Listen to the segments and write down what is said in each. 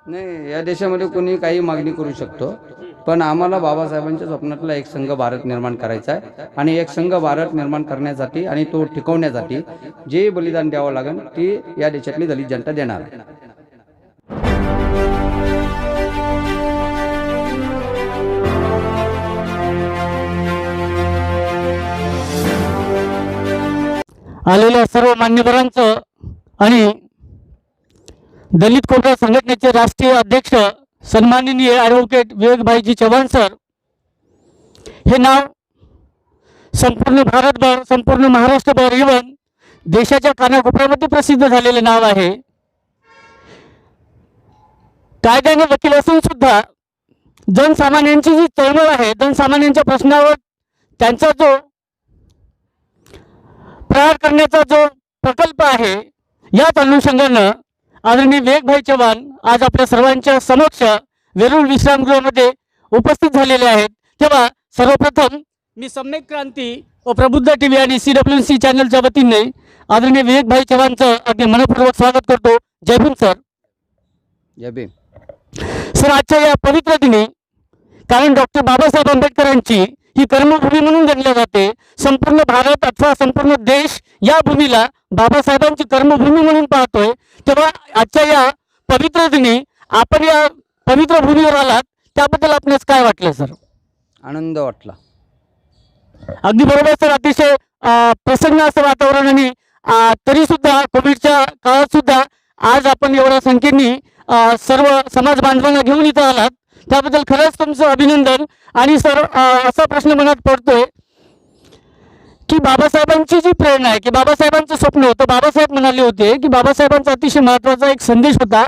नाही, या देशामध्ये कोणी काही मागणी करू शकतो, पण आम्हाला बाबासाहेबांच्या स्वप्नातला एक संघ भारत निर्माण करायचा आहे आणि एक संघ भारत निर्माण करण्यासाठी आणि तो टिकवण्यासाठी जे बलिदान द्यावं लागेल ते या देशातली दलित जनता देणार आहे. आलेल्या सर्व मान्यवरांचं आणि दलित कोबरा संघटनेचे राष्ट्रीय अध्यक्ष सन्माननीय ॲडव्होकेट विवेकभाईजी चव्हाण सर, हे नाव संपूर्ण भारतभर, संपूर्ण महाराष्ट्रभर, इव्हन देशाच्या कानाकोपऱ्यामध्ये प्रसिद्ध झालेले नाव आहे. कायद्याने वकील असून सुद्धा जनसामान्यांची जी चळवळ आहे, जनसामान्यांच्या प्रश्नावर त्यांचा जो प्रहार करण्याचा जो प्रकल्प आहे, याच अनुषंगानं आदरणीय विवेकभाई चव्हाण आज आपल्या सर्वांच्या समक्ष वेरूळ विश्रामगृहामध्ये उपस्थित झालेले आहेत. तेव्हा सर्वप्रथम मी सम्यक क्रांती व प्रबुद्ध TV आणि CWC चॅनलच्या वतीने आदरणीय विवेकभाई चव्हाणचं अगदी मनपूर्वक स्वागत करतो. जय भीम सर. जय भीम सर, आजच्या या पवित्र दिनी, कारण डॉक्टर बाबासाहेब आंबेडकरांची ही कर्मभूमी म्हणून गणली जाते. संपूर्ण भारत अथवा संपूर्ण देश या भूमीला बाबासाहेबांची कर्मभूमी म्हणून पाहतोय. तेव्हा आजच्या या पवित्र दिनी आपण या पवित्र भूमीवर आलात, त्याबद्दल आपणास काय वाटलं सर? आनंद वाटला. अगदी बरोबर सर. अतिशय प्रसन्न असं वातावरण आणि तरी सुद्धा कोविडच्या काळात सुद्धा आज आपण एवढ्या संख्येने सर्व समाज बांधवांना घेऊन इथं आलात, त्याबद्दल खरंच तुमचं अभिनंदन. आणि सर, असा प्रश्न मनात पडतोय की बाबासाहेबांची जी प्रेरणा आहे, की बाबासाहेबांचं स्वप्न होतं, बाबासाहेब म्हणाले होते की बाबासाहेबांचा अतिशय महत्त्वाचा एक संदेश होता,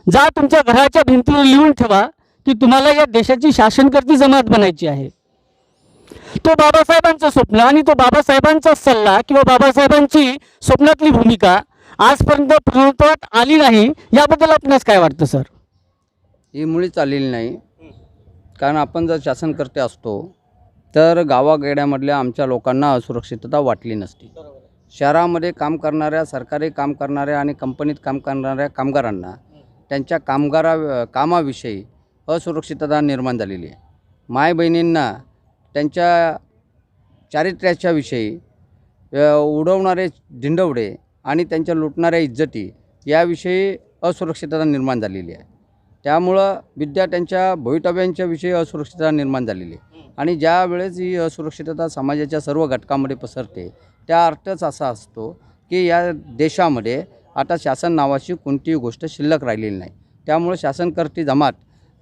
जा तुमच्या घराच्या भिंतीवर लिहून ठेवा की तुम्हाला या देशाची शासनकर्ती जमात बनायची आहे. तो बाबासाहेबांचं स्वप्न आणि तो बाबासाहेबांचा सल्ला किंवा बाबासाहेबांची स्वप्नातली भूमिका आजपर्यंत पूर्णत्वात आली नाही, याबद्दल आपणास काय वाटतं सर? ही मुळीच आलेली नाही. कारण आपण जर शासनकर्ते असतो तर गावाखेड्यामधल्या आमच्या लोकांना असुरक्षितता वाटली नसती. शहरामध्ये काम करणाऱ्या, सरकारी काम करणाऱ्या आणि कंपनीत काम करणाऱ्या कामगारांना त्यांच्या कामाविषयी असुरक्षितता निर्माण झालेली आहे. माय बहिणींना त्यांच्या चारित्र्याच्या विषयी उडवणारे धिंडवडे आणि त्यांच्या लुटणाऱ्या इज्जती याविषयी असुरक्षितता निर्माण झालेली आहे. त्यामुळं विद्यार्थ्यांच्या भवितव्यांच्या विषयी असुरक्षितता निर्माण झालेली आहे. आणि ज्या वेळेस ही असुरक्षितता समाजाच्या सर्व घटकामध्ये पसरते, त्या अर्थच असा असतो की या देशामध्ये आता शासन नावाची कोणतीही गोष्ट शिल्लक राहिलेली नाही. त्यामुळे शासनकर्ती जमात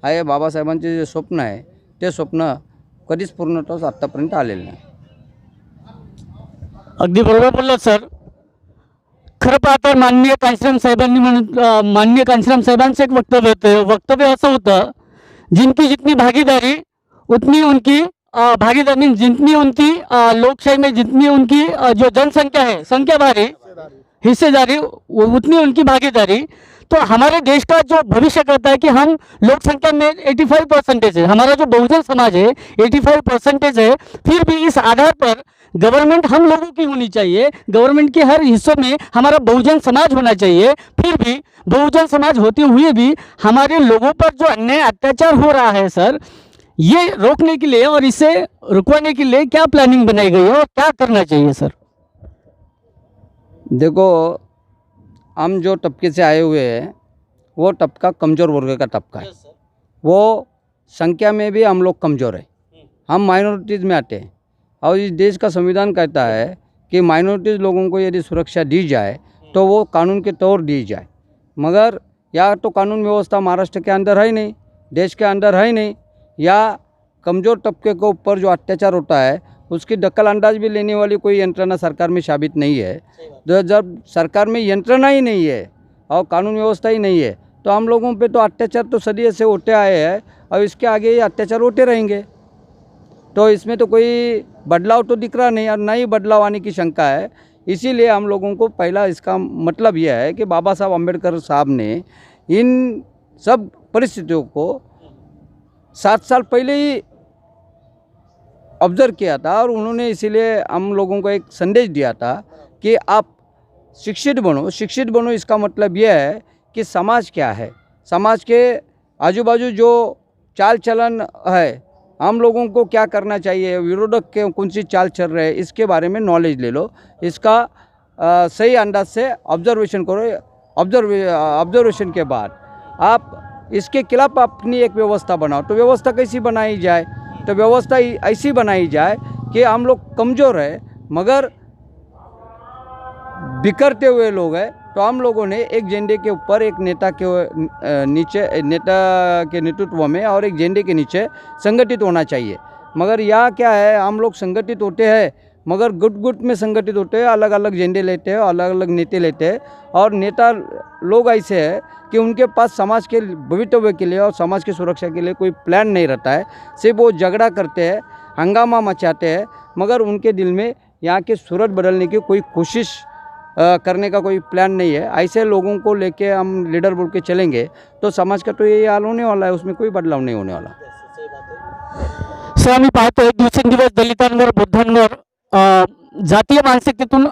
हे बाबासाहेबांचे जे स्वप्न आहे, ते स्वप्न कधीच पूर्णत्वास आत्तापर्यंत आलेलं नाही. अगदी बरोबर बोललात सर. खरं पाहता माननीय कांशीराम साहेबांचं एक वक्तव्य असं होतं, जिनकी जितनी भागीदारी उतनी उनकी भागीदारी, जितनी उनकी लोकशाही में जितनी उनकी जो जनसंख्या है, संख्या भारी हिस्सेदारी उतनी उनकी भागीदारी. तो हमारे देश का जो भविष्य कहता है कि हम लोकसंख्या में 85% है, हमारा जो बहुजन समाज है 85% है, फिर भी इस आधार पर गवर्नमेंट हम लोगों की होनी चाहिए, गवर्नमेंट के हर हिस्सों में हमारा बहुजन समाज होना चाहिए. फिर भी बहुजन समाज होते हुए भी हमारे लोगों पर जो अन्याय अत्याचार हो रहा है सर, ये रोकने के लिए और इसे रुकवाने के लिए क्या प्लानिंग बनाई गई है और क्या करना चाहिए सर? देखो, हम जो तबके से आए हुए हैं वो तबका कमज़ोर वर्ग का तबका है. वो संख्या में भी हम लोग कमज़ोर हैं. हम माइनॉरिटीज़ में आते हैं और इस देश का संविधान कहता है कि माइनॉरिटीज़ लोगों को यदि सुरक्षा दी जाए तो वो कानून के तौर दी जाए. मगर या तो कानून व्यवस्था महाराष्ट्र के अंदर है ही नहीं, देश के अंदर है ही नहीं. या कमज़ोर तबके के ऊपर जो अत्याचार होता है उसकी दखलअंदाज भी लेने वाली कोई यंत्रणा सरकार में साबित नहीं है. जब सरकार में यंत्रणा ही नहीं है और कानून व्यवस्था ही नहीं है तो हम लोगों पे तो अत्याचार तो सदियों से होते आए हैं और इसके आगे ये अत्याचार होते रहेंगे. तो इसमें तो कोई बदलाव तो दिख रहा नहीं और ना ही बदलाव आने की शंका है. इसीलिए हम लोगों को पहला इसका मतलब यह है कि बाबा साहब अम्बेडकर साहब ने इन सब परिस्थितियों को 7 साल पहले ही ऑब्ज़र्व किया था और उन्होंने इसीलिए हम लोगों को एक संदेश दिया था कि आप शिक्षित बनो. शिक्षित बनो इसका मतलब यह है कि समाज क्या है, समाज के आजू बाजू जो चाल चलन है, हम लोगों को क्या करना चाहिए, विरोधक के कौन सी चाल चल रहे हैं, इसके बारे में नॉलेज ले लो। इसका सही अंदाज से ऑब्जर्वेशन करो। ऑब्जर्वेशन के बाद आप इसके खिलाफ अपनी एक व्यवस्था बनाओ। तो व्यवस्था कैसी बनाई जाए? तो व्यवस्था ऐसी बनाई जाए कि हम लोग कमज़ोर है मगर बिखरते हुए लोग हैं, तो हम लोगों ने एक झंडे के ऊपर एक नेता के नीचे, नेता के नेतृत्व में और एक झंडे के नीचे संगठित होना चाहिए। मगर यह क्या है, हम लोग संगठित होते हैं मगर गुट गुट में संगठित होते हैं, अलग अलग झंडे लेते हैं, अलग अलग नेते लेते हैं। और नेता लोग ऐसे हैं कि उनके पास समाज के भविष्य के लिए और समाज की सुरक्षा के लिए कोई प्लान नहीं रहता है। सिर्फ वो झगड़ा करते हैं, हंगामा मचाते हैं, मगर उनके दिल में यहाँ की सूरत बदलने की कोई कोशिश करने का कोई प्लान नहीं है। ऐसे लोगों को लेके हम लीडर बोल के चलेंगे तो समाज का तो ये हाल होने वाला है, उसमें कोई बदलाव नाही होने वाला। सर, आम्ही पाहतो एक दिवसेंदिवस दलितांवर, बुद्धांवर जातीय मानसिकतेतून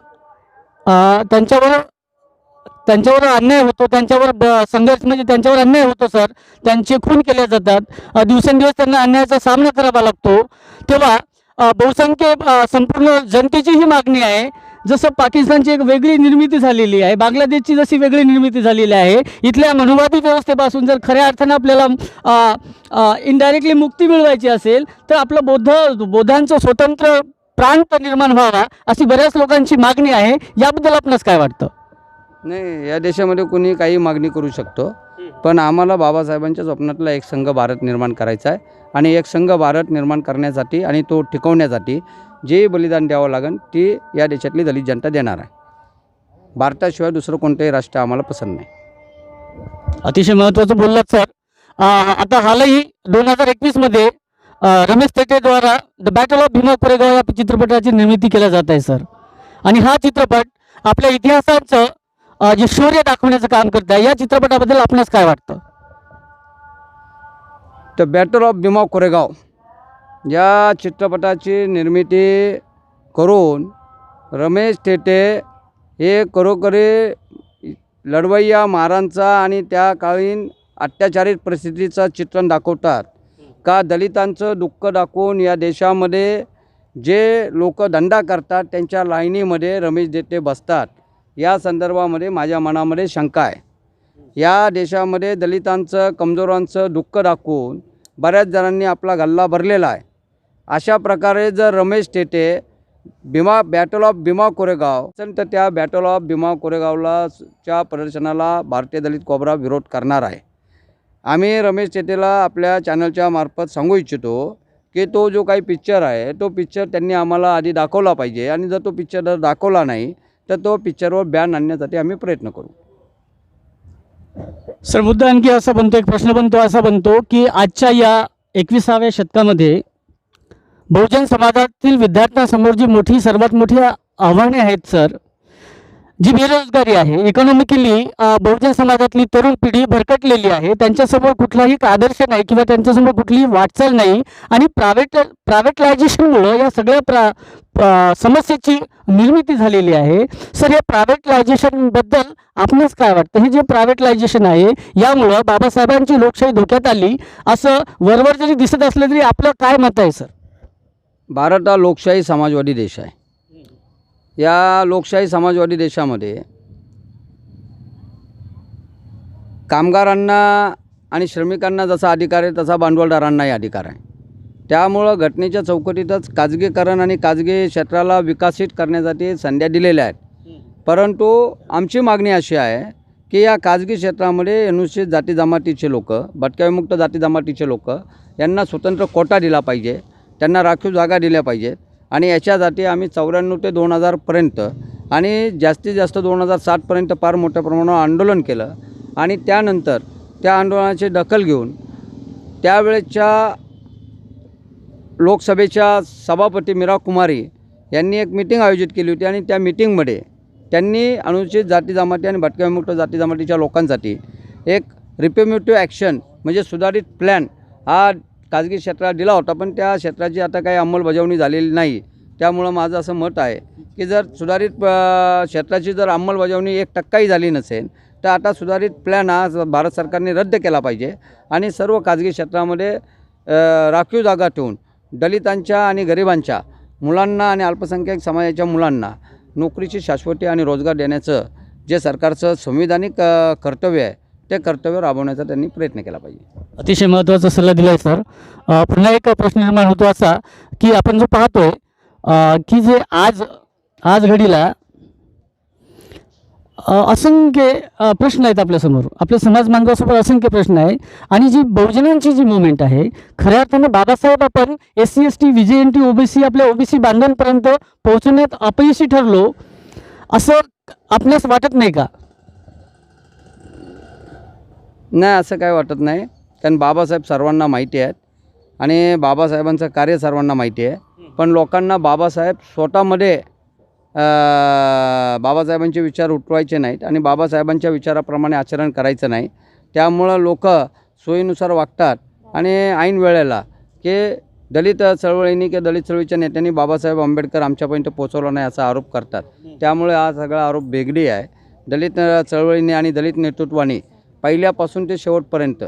त्यांच्यावर अन्याय होतो, त्यांच्यावर संघर्ष म्हणजे त्यांच्यावर अन्याय होतो सर, त्यांचे खून केले जातात, दिवसेंदिवस त्यांना अन्यायाचा सामना करावा लागतो। तेव्हा बहुसंख्य संपूर्ण जनतेची ही मागणी आहे, जसं पाकिस्तानची एक वेगळी निर्मिती झालेली आहे, बांगलादेशची जशी वेगळी निर्मिती झालेली आहे, इथल्या मनुवादी व्यवस्थेपासून जर खऱ्या अर्थानं आपल्याला इनडायरेक्टली मुक्ती मिळवायची असेल तर आपलं बौद्धांचं स्वतंत्र प्रांत निर्माण व्हावा अशी बऱ्याच लोकांची मागणी आहे। याबद्दल आपणास काय वाटतं? नाही, या देशामध्ये कोणी काही मागणी करू शकतो, पण आम्हाला बाबासाहेबांच्या स्वप्नातला एक संघ भारत निर्माण करायचा आहे आणि एक संघ भारत निर्माण करण्यासाठी आणि तो टिकवण्यासाठी जे बलिदान द्यावं लागेल ते या देशातली दलित जनता देणार आहे। भारताशिवाय दुसरं कोणतंही राष्ट्र आम्हाला पसंत नाही। अतिशय महत्त्वाचं बोललात सर। आता हालही 2021 मध्ये रमेश थेटेद्वारा the battle of Bhima Koregaon या चित्रपटाची निर्मिती केली जात आहे सर, आणि हा चित्रपट आपल्या इतिहासाचं जे शौर्य दाखवण्याचं काम करत आहे, या चित्रपटाबद्दल आपणास काय वाटतं? The battle of Bhima Koregaon या चित्रपटाची निर्मिती करून रमेश थेटे हे खरोखरी लढवय्या महारांचा आणि त्या कालीन अत्याचारित परिस्थितीचं चित्रण दाखवतात का दलितांचं दुःख दाखवून या देशामध्ये जे लोक धंदा करतात त्यांच्या लाईनीमध्ये रमेश थेटे बसतात। या संदर्भामध्ये माझ्या मनामध्ये शंका आहे। या देशामध्ये दलितांचं, कमजोरांचं दुःख दाखवून बऱ्याच जणांनी आपला गल्ला भरलेला आहे। अशा प्रकारे जर रमेश थेटे बॅटल ऑफ भीमा कोरेगाव तर त्या बॅटल ऑफ भीमा कोरेगावला च्या प्रदर्शनाला भारतीय दलित कोबरा विरोध करणार आहे। आम्ही रमेश थेटेला आपल्या चॅनलच्या मार्फत सांगू इच्छितो की तो जो काही पिक्चर आहे तो पिक्चर त्यांनी आम्हाला आधी दाखवला पाहिजे, आणि जर तो पिक्चर दाखवला नाही तर तो पिक्चरवर बॅन आणण्यासाठी आम्ही प्रयत्न करू। सर, मुद्दा आणखी असा बनतो, एक प्रश्न बनतो, असा बनतो की आजच्या या 21व्या शतकामध्ये बहुजन समाजातील विद्यार्थ्यांसमोर जी सर्वात मोठी आव्हाने आहेत सर, जी बेरोजगारी आहे, इकॉनॉमिकली बहुजन समाजातली तरुण पिढी भरकटलेली आहे, त्यांच्यासमोर कुठलाही आदर्श नाही किंवा त्यांच्यासमोर कुठलीही वाटचाल नाही, आणि प्रायव्हेटलायझेशनमुळं या सगळ्या समस्येची निर्मिती झालेली आहे। सर, या प्रायव्हेटलायझेशनबद्दल आपणास काय वाटतं? हे जे प्रायव्हेटलायझेशन आहे यामुळं बाबासाहेबांची लोकशाही धोक्यात आली असं वरवर जरी दिसत असलं तरी आपलं काय मत आहे सर? भारत हा लोकशाही समाजवादी देश आहे। या लोकशाही समाजवादी देशामध्ये कामगारांना आणि श्रमिकांना जसा अधिकार आहे तसा भांडवलदारांनाही अधिकार आहे। त्यामुळं घटनेच्या चौकटीतच खाजगीकरण आणि खाजगी क्षेत्राला विकसित करण्यासाठी संध्या दिलेल्या आहेत। परंतु आमची मागणी अशी आहे की या खाजगी क्षेत्रामध्ये अनुसूचित जाती जमातीचे लोक, भटक्याविमुक्त जाती जमातीचे लोक यांना स्वतंत्र कोटा दिला पाहिजे, त्यांना राखीव जागा दिल्या पाहिजेत, आणि याच्यासाठी आम्ही 94 ते 2000 पर्यंत आणि जास्तीत जास्त 2007 फार मोठ्या प्रमाणावर आंदोलन केलं, आणि त्यानंतर त्या आंदोलनाची दखल घेऊन त्यावेळेच्या लोकसभेच्या सभापती मीरा कुमारी यांनी एक मीटिंग आयोजित केली होती, आणि त्या मीटिंगमध्ये त्यांनी अनुसूचित जाती जमाती आणि भटक्याविमुक्त जाती जमातीच्या लोकांसाठी एक रिफॉर्मेटिव्ह ॲक्शन म्हणजे सुधारित प्लॅन हा खाजगी क्षेत्राला दिला होता, पण त्या क्षेत्राची आता काही अंमलबजावणी झालेली नाही। त्यामुळं माझं असं मत आहे की जर सुधारित क्षेत्राची जर अंमलबजावणी 1% झाली नसेल तर आता सुधारित प्लॅन हा भारत सरकारने रद्द केला पाहिजे आणि सर्व खाजगी क्षेत्रामध्ये राखीव जागा ठेवून दलितांच्या आणि गरिबांच्या मुलांना आणि अल्पसंख्याक समाजाच्या मुलांना नोकरीची शाश्वती आणि रोजगार देण्याचं जे सरकारचं संविधानिक कर्तव्य आहे ते कर्तव्य राबवण्याचा त्यांनी प्रयत्न केला पाहिजे. अतिशय महत्त्वाचा सल्ला दिला आहे सर. पुन्हा एक प्रश्न निर्माण होतो असा की आपण जो पाहतोय की जे आज घडीला असंख्य प्रश्न आहेत आपल्यासमोर, आपल्या समाज बांधवासमोर असंख्य प्रश्न आहे आणि जी बहुजनांची जी मुवमेंट आहे खऱ्या अर्थानं बाबासाहेब आपण SC ST VJNT OBC आपल्या OBC बांधवांपर्यंत पोहोचण्यात अपयशी ठरलो असं आपल्यास वाटत नाही का? नाही, असं काय वाटत नाही. कारण बाबासाहेब सर्वांना माहिती आहेत आणि बाबासाहेबांचं कार्य सर्वांना माहिती आहे. पण लोकांना बाबासाहेब स्वतःमध्ये बाबासाहेबांचे विचार उठवायचे नाहीत आणि बाबासाहेबांच्या विचाराप्रमाणे आचरण करायचं नाही. त्यामुळं लोक सोयीनुसार वागतात आणि ऐन वेळेला की दलित चळवळींनी किंवा दलित चळवळीच्या नेत्यांनी बाबासाहेब आंबेडकर आमच्यापर्यंत पोहोचवला नाही असा आरोप करतात. त्यामुळे हा सगळा आरोप बेगडी आहे. दलित चळवळीने आणि दलित नेतृत्वाने पहिल्यापासून ते शेवटपर्यंत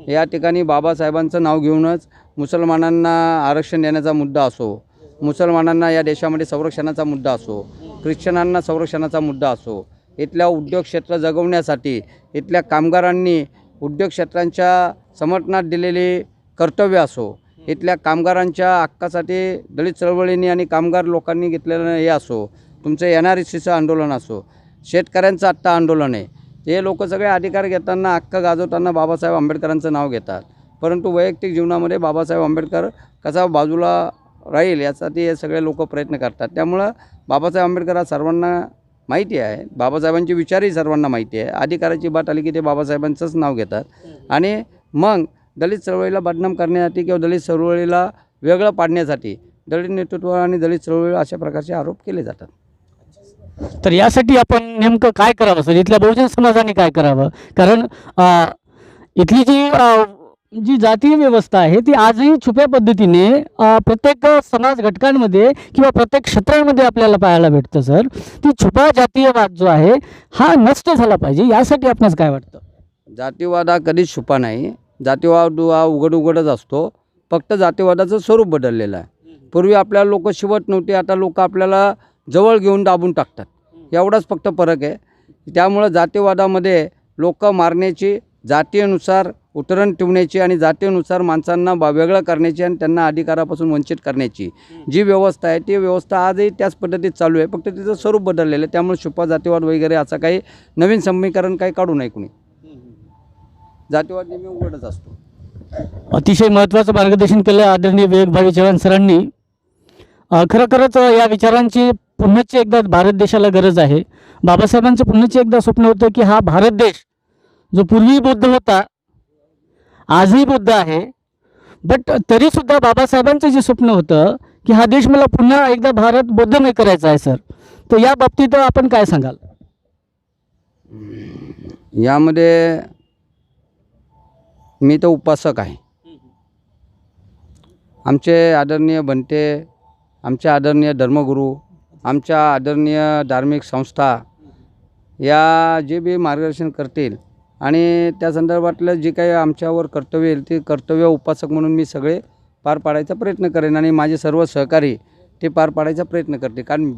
या ठिकाणी बाबासाहेबांचं नाव घेऊनच मुसलमानांना आरक्षण देण्याचा मुद्दा असो, मुसलमानांना या देशामध्ये संरक्षणाचा मुद्दा असो, ख्रिश्चनांना संरक्षणाचा मुद्दा असो, इथल्या उद्योग क्षेत्र जगवण्यासाठी इथल्या कामगारांनी उद्योग क्षेत्रांच्या समर्थनात दिलेली कर्तव्य असो, इथल्या कामगारांच्या हक्कासाठी दलित चळवळींनी आणि कामगार लोकांनी घेतलेलं हे असो, तुमचं NRCचं आंदोलन असो, शेतकऱ्यांचं आत्ता आंदोलन आहे, हे लोक सगळे अधिकार घेताना हक्क गाजवताना बाबासाहेब आंबेडकरांचं नाव घेतात. परंतु वैयक्तिक जीवनामध्ये बाबासाहेब आंबेडकर कसा बाजूला राहील यासाठी हे सगळे लोक प्रयत्न करतात. त्यामुळं बाबासाहेब आंबेडकर हा सर्वांना माहिती आहे, बाबासाहेबांचे विचारही सर्वांना माहिती आहे. अधिकाराची बात आली की ते बाबासाहेबांचंच नाव घेतात आणि मग दलित चळवळीला बदनाम करण्यासाठी किंवा दलित चळवळीला वेगळं पाडण्यासाठी दलित नेतृत्व आणि दलित चळवळी अशा प्रकारचे आरोप केले जातात. तर यासाठी आपण नेमकं काय करावं सर? इथल्या बहुजन समाजाने काय करावं? कारण इथली जी जातीय व्यवस्था आहे ती आजही छुप्या पद्धतीने प्रत्येक समाज घटकांमध्ये किंवा प्रत्येक क्षेत्रांमध्ये आपल्याला पाहायला भेटतं सर. ती छुपा जातीयवाद जो आहे हा नष्ट झाला पाहिजे, यासाठी आपणास काय वाटतं? जातीवाद हा कधीच छुपा नाही. जातीवाद हा उघडच असतो. फक्त जातीवादाचं स्वरूप बदललेलं आहे. पूर्वी आपल्याला लोक शिवत नव्हते, आता लोक आपल्याला जवळ घेऊन दाबून टाकतात, एवढाच फक्त फरक आहे. त्यामुळं जातीवादामध्ये लोक मारण्याची, जातीनुसार उतरण ठेवण्याची आणि जातीनुसार माणसांना वेगळं करण्याची आणि त्यांना अधिकारापासून वंचित करण्याची जी व्यवस्था आहे ती व्यवस्था आजही त्याच पद्धतीत चालू आहे. फक्त तिचं स्वरूप बदललेलं आहे. त्यामुळे छुपा जातीवाद वगैरे असं काही नवीन समीकरण काही काढू नये कुणी. जातीवाद नेहमी उघडच असतो. अतिशय महत्त्वाचं मार्गदर्शन केलं आदरणीय विवेकभाई चव्हाण सरांनी. खरोखरच या विचारांची पुन्हाची एकदा भारत देशाला गरज आहे. बाबासाहेबांचं पुन्हाची एकदा स्वप्न होतं की हा भारत देश जो पूर्वी बुद्ध होता आजही बुद्ध आहे, बट तरीसुद्धा बाबासाहेबांचं जे स्वप्न होतं की हा देश मला पुन्हा एकदा भारत बौद्धमय करायचा आहे सर, तर या बाबतीत आपण काय सांगाल? यामध्ये मी तर उपासक आहे. आमचे आदरणीय बनते, आमचे आदरणीय धर्मगुरू, आमच्या आदरणीय धार्मिक संस्था या जे बी मार्गदर्शन करतील आणि त्या संदर्भातलं जे काही आमच्यावर कर्तव्य येईल ते कर्तव्य उपासक म्हणून मी सगळे पार पाडायचा प्रयत्न करेन आणि माझे सर्व सहकारी ते पार पाडायचा प्रयत्न करते. कारण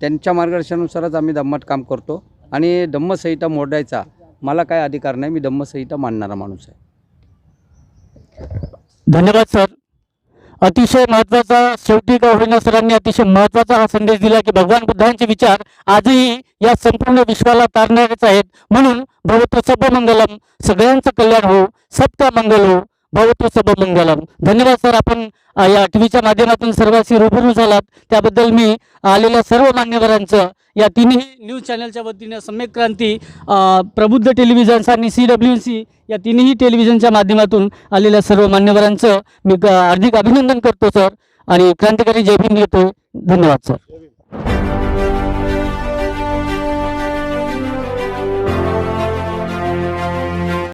त्यांच्या मार्गदर्शनानुसारच आम्ही धम्मात काम करतो आणि धम्मसंहिता मोडायचा मला काय अधिकार नाही. मी धम्मसंहिता मानणारा माणूस आहे. धन्यवाद सर. अतिशय महत्त्वाचा शेवटी का होईना सरांनी अतिशय महत्त्वाचा हा संदेश दिला की भगवान बुद्धांचे विचार आजही या संपूर्ण विश्वाला तारणारेच आहेत. म्हणून भवतु सब मंगलम, सगळ्यांचं कल्याण हो, सबका मंगल हो, भवतु सब मंगलम. धन्यवाद सर. आपण या टीव्हीच्या माध्यमातून सर्वांशी रूबरू झालात त्याबद्दल मी आलेल्या सर्व मान्यवरांचं, या तिन्ही न्यूज चॅनलच्या वतीने सम्यक क्रांती, प्रबुद्ध टेलिव्हिजन्स आणि CWNC या तिन्ही टेलिव्हिजनच्या माध्यमातून आलेल्या सर्व मान्यवरांचं मी हार्दिक अभिनंदन करतो सर आणि क्रांतिकारी जय भीम देतो. धन्यवाद सर.